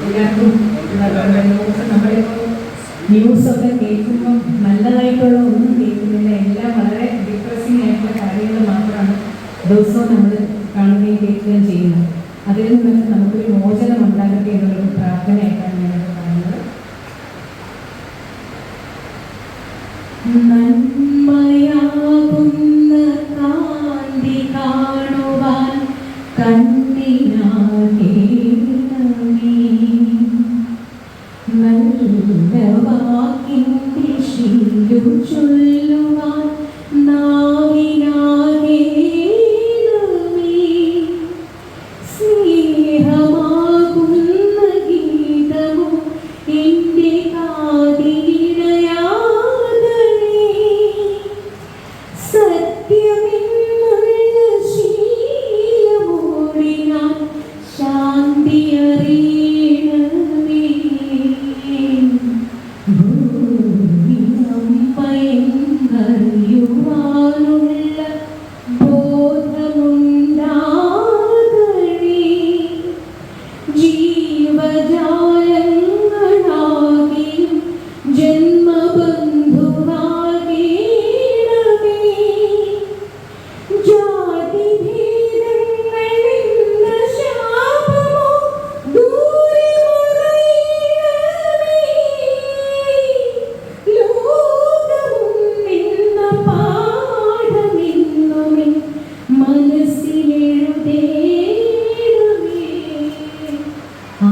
എല്ലാവർക്കും നമ്മളിപ്പോൾ ന്യൂസൊക്കെ കേൾക്കുമ്പം നല്ലതായിട്ടുള്ള ഒന്നും കേൾക്കുന്നില്ല. എല്ലാം വളരെ ഡിപ്രസിംഗ് ആയിട്ടുള്ള കാര്യങ്ങൾ മാത്രമാണ് ദിവസവും നമ്മൾ കാണുകയും കേൾക്കുകയും ചെയ്യുന്നത്. അതിൽ നിന്നൊക്കെ നമുക്കൊരു മോചനം ഉണ്ടാകട്ടെ എന്നുള്ളൊരു പ്രാർത്ഥനയായിട്ടാണ് ഞാനത് കാണുന്നത്. നന്മയാകുന്ന കാന്തി കാണുവാൻ കണ്ണിനാകേ നല്ല വാക്കിൻ്റെ ശീലു ചൊല്ലുവാൻ നാവിനാകേ സ്നേഹമാകുന്ന ഗീതമോ എൻ്റെ കാതിലിണയാകണേ. സത്യമെന്നുള്ള ശീലമോടെ ഞാൻ ശാന്തി അറിയണമേ. ഭൂമിയമ്പയെന്നറിയുവാനുള്ള ബോധമുണ്ടാകണേ. ജീവജാലങ്ങളാകെയും ജന്മബന്ധുവാകേണമേ. ജാതിഭേദങ്ങളെന്ന ശാപമോ ദൂരെ മറയണമേ. ലോകവും നിന്ന പാഠമെന്നുമേ മനസ്സിലെഴുതേണമേ. ആ